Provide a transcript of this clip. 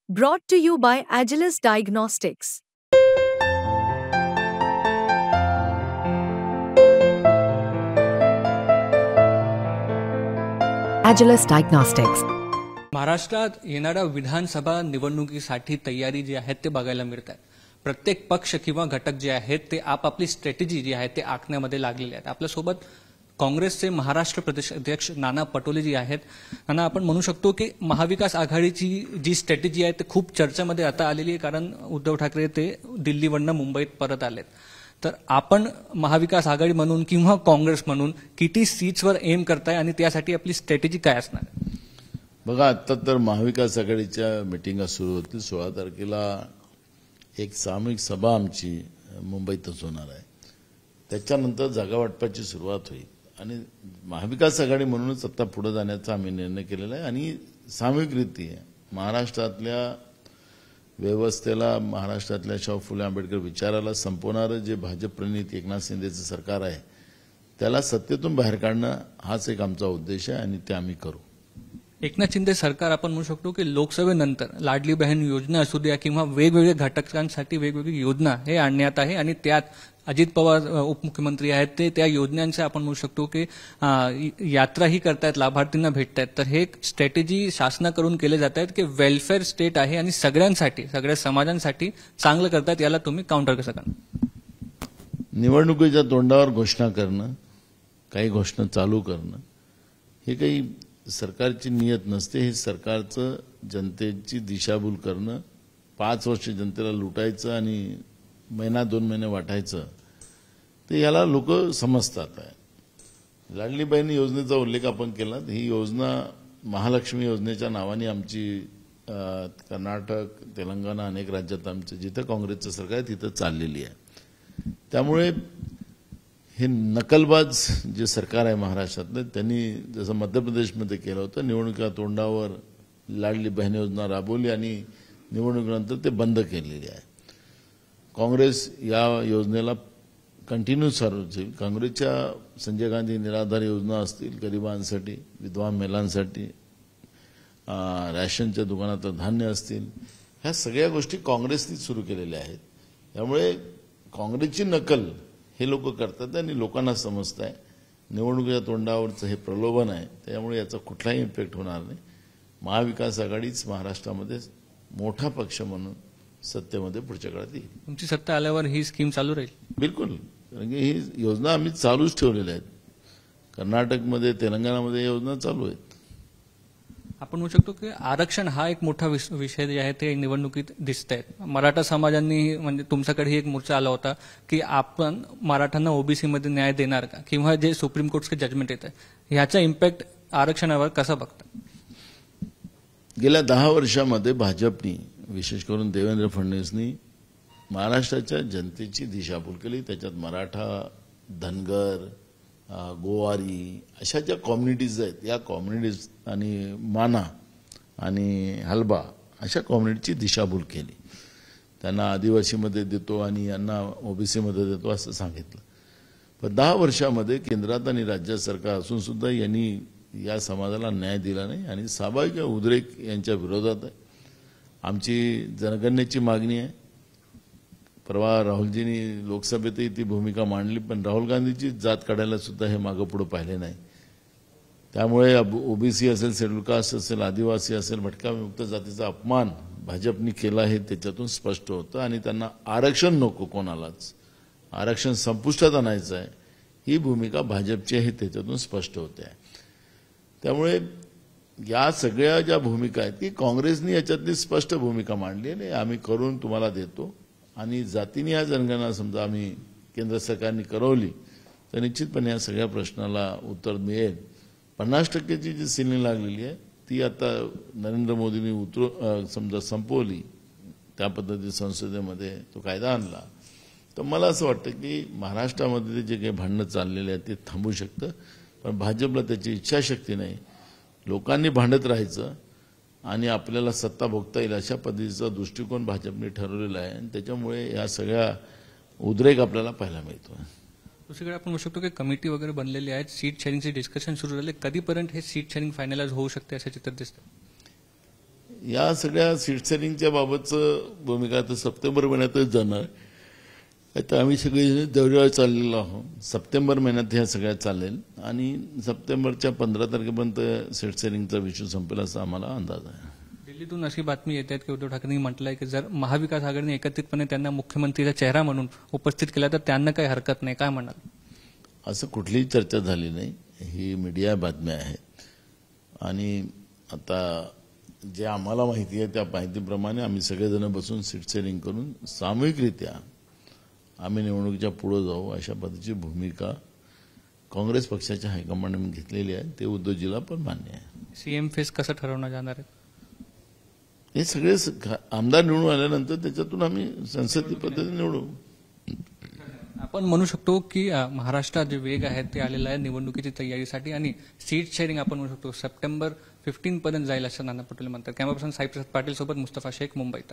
Brought to you by Agilus Diagnostics. Agilus Diagnostics. महाराष्ट्रात येणाऱ्या विधानसभा निवडणुकीसाठी तयारी जी आहे ते बघायला मिळत आहे. प्रत्येक पक्ष किंवा घटक जे आहेत ते आपापली स्ट्रॅटेजी जी आहे ते आखण्यामध्ये लागलेले आहेत. आपल्यासोबत काँग्रेसचे महाराष्ट्र प्रदेश अध्यक्ष नाना पटोले जी आहेत. नाना, आपण म्हणू शकतो की महाविकास आघाडीची जी स्ट्रॅटेजी आहे ते खूप चर्चेमध्ये आता आलेली आहे, कारण उद्धव ठाकरे ते दिल्लीवरनं मुंबईत परत आलेत. तर आपण महाविकास आघाडी म्हणून किंवा काँग्रेस म्हणून किती सीट्सवर एम करताय आणि त्यासाठी आपली स्ट्रॅटेजी काय असणार? बघा, आता तर महाविकास आघाडीच्या मिटिंगा सुरू होतील. 16 तारखेला एक सामूहिक सभा आमची मुंबईतच होणार आहे. त्याच्यानंतर जागा वाटपाची सुरुवात होईल आणि महाविकास आघाडी म्हणूनच आता पुढे जाण्याचा आम्ही निर्णय केलेला आहे. आणि सामूहिकरित्या महाराष्ट्रातल्या व्यवस्थेला, महाराष्ट्रातल्या शाहू फुले आंबेडकर विचाराला संपवणारं जे भाजप प्रणित एकनाथ शिंदेचं सरकार आहे त्याला सत्तेतून बाहेर काढणं हाच एक आमचा उद्देश आहे आणि ते आम्ही करू. एकनाथ शिंदे सरकार आपण म्हणू शकतो की लोकसभेनंतर लाडली बहीण योजना असू द्या किंवा वेगवेगळ्या घटकांसाठी वेगवेगळी योजना हे आणण्यात आहे आणि त्यात अजित पवार उपमुख्यमंत्री आहेत ते त्या योजनांचे आपण म्हणू शकतो की यात्राही करतायत, लाभार्थींना भेटतायत. तर हे स्ट्रॅटेजी शासनाकडून केले जात आहेत की वेलफेअर स्टेट आहे आणि सगळ्यांसाठी, सगळ्या समाजांसाठी चांगलं करतायत. याला तुम्ही काउंटर कसं करणार? निवडणुकीच्या तोंडावर घोषणा करणं, काही घोषणा चालू करणं हे काही सरकारची नियत नसते. हे सरकारचं जनतेची दिशाभूल करणं, 5 वर्ष जनतेला लुटायचं आणि महिना 2 महिने वाटायचं, ते याला लोक समजतात आहे. लाडली बहीण योजनेचा उल्लेख आपण केला. ही योजना महालक्ष्मी योजनेच्या नावाने आमची कर्नाटक, तेलंगणा अनेक राज्यात आमचं जिथं काँग्रेसचं सरकार आहे तिथं चाललेली आहे. त्यामुळे हे नकलबाज जे सरकार आहे महाराष्ट्रातलं, त्यांनी जसं मध्य प्रदेशमध्ये केलं होतं, निवडणुका तोंडावर लाडली बहीण योजना राबवली आणि निवडणुकीनंतर ते बंद केलेली आहे. काँग्रेस या योजनेला कंटिन्यू चालवतील. काँग्रेसच्या संजय गांधी निराधार योजना असतील, गरिबांसाठी, विधवा महिलांसाठी, रॅशनच्या दुकानात धान्य असतील, ह्या सगळ्या गोष्टी काँग्रेसने सुरू केलेल्या आहेत. त्यामुळे काँग्रेसची नकल हे लोक करतात आणि लोकांना समजत आहे निवडणुकीच्या तोंडावरचं हे प्रलोभन आहे. त्यामुळे याचा कुठलाही इम्पॅक्ट होणार नाही. महाविकास आघाडीच महाराष्ट्रामध्ये मोठा पक्ष म्हणून सत्तेमध्ये पुढच्या काळात येईल. तुमची सत्ता आल्यावर ही स्कीम चालू राहील? बिलकुल, कारण की ही योजना आम्ही चालूच ठेवलेल्या आहेत. कर्नाटकमध्ये, तेलंगणामध्ये योजना चालू आहेत. आपण म्हणू शकतो की आरक्षण हा एक मोठा विषय जे आहे ते निवडणुकीत दिसत आहेत. मराठा समाजांनी, म्हणजे तुमच्याकडे एक मोर्चा आला होता की आपण मराठ्यांना ओबीसीमध्ये न्याय देणार का, किंवा जे सुप्रीम कोर्टचे जजमेंट येत आहे ह्याचा इम्पॅक्ट आरक्षणावर कसा बघता? गेल्या 10 वर्षामध्ये भाजपनी, विशेष करून देवेंद्र फडणवीसनी महाराष्ट्राच्या जनतेची दिशाभूल केली. त्याच्यात मराठा, धनगर, गोवारी अशा ज्या कम्युनिटीज आहेत या कम्युनिटीज आणि माना आणि हलबा अशा कम्युनिटीची दिशाभूल केली. त्यांना आदिवासीमध्ये देतो आणि यांना ओबीसीमध्ये देतो असं सांगितलं. पण 10 वर्षामध्ये केंद्रात आणि राज्य सरकार असून सुद्धा यांनी या समाजाला न्याय दिला नाही आणि स्वाभाविक उद्रेक यांच्या विरोधात आहे. आमची जनगणनेची मागणी आहे. परवा राहुलजींनी लोकसभेतही ती भूमिका मांडली, पण राहुल गांधीची जात काढायला सुद्धा हे मागं पुढे पाहिले नाही. त्यामुळे ओबीसी असेल, शेड्यूल कास्ट असेल, आदिवासी असेल, भटकाविमुक्त जातीचा अपमान भाजपनी केला हे त्याच्यातून स्पष्ट होतं. आणि त्यांना आरक्षण नको, कोणालाच आरक्षण संपुष्टात आणायचं आहे ही भूमिका भाजपची आहे त्याच्यातून स्पष्ट होते आहे. त्यामुळे या सगळ्या ज्या भूमिका आहेत ती काँग्रेसने याच्यातली स्पष्ट भूमिका मांडली आहे. आम्ही करून तुम्हाला देतो आणि जातीने या जनगणना समजा आम्ही केंद्र सरकारने करवली तर निश्चितपणे या सगळ्या प्रश्नाला उत्तर मिळेल. 50%ची जी सिलिंग लागलेली आहे ती आता नरेंद्र मोदींनी समजा संपवली, त्या पद्धतीने संसदेमध्ये तो कायदा आणला. तर मला असं वाटतं की महाराष्ट्रामध्ये जे काही भांडणं चाललेले आहेत ते थांबू शकतं. पण भाजपला त्याची इच्छाशक्ती नाही. लोकांनी भांडत राहायचं आणि आपल्याला सत्ता भोगता येईल अशा पद्धतीचा दृष्टिकोन भाजपने ठरवलेला आहे आणि त्याच्यामुळे या सगळ्या उद्रेक आपल्याला पाहायला मिळतो. दुसरीकडे आपण म्हणू शकतो की कमिटी वगैरे बनलेली आहेत, सीट शेअरिंगचे डिस्कशन सुरू झाले. कधीपर्यंत हे सीट शेअरिंग फायनलाइज होऊ शकते असं चित्र दिसतं? या सगळ्या सीट शेअरिंगच्या बाबतचं भूमिका आता सप्टेंबर महिन्यातच जाणार. आता आम्ही सगळे दौऱ्यावर चाललेलो आहोत. सप्टेंबर महिन्यात ह्या सगळ्या चालेल आणि सप्टेंबरच्या 15 तारखेपर्यंत सीट शेअरिंगचा विषय संपेल असा आम्हाला अंदाज आहे. दिल्लीतून अशी बातमी येते की उद्धव ठाकरेंनी म्हटलंय की जर महाविकास आघाडीने एकत्रितपणे त्यांना मुख्यमंत्रीचा चेहरा म्हणून उपस्थित केला तर त्यांना काही हरकत नाही. काय म्हणाल? असं कुठलीही चर्चा झाली नाही. ही मीडिया बातम्या आहेत आणि आता जे आम्हाला माहिती आहे त्या माहितीप्रमाणे आम्ही सगळेजण बसून सीट शेअरिंग करून सामूहिकरित्या आम्ही निवडणुकीच्या पुढे जाऊ अशा पद्धतीची भूमिका काँग्रेस पक्षाच्या हायकमांडने घेतलेली आहे. ते उद्धवजीला पण मान्य आहे. सीएम फेस कसं ठरवण्यात जाणार आहे? हे सगळे आमदार निवडून आल्यानंतर त्याच्यातून आम्ही संसदीय पद्धतीने निवडू. आपण म्हणू शकतो की महाराष्ट्रात जे वेग आहे ते आलेलं आहे निवडणुकीची तयारीसाठी आणि सीट शेअरिंग आपण म्हणू शकतो सप्टेंबर 15 पर्यंत जाईल असं नाना पटोले म्हणतात. कॅमेरा पर्सन साई प्रसाद पाटील सोबत मुस्तफा शेख, मुंबईत.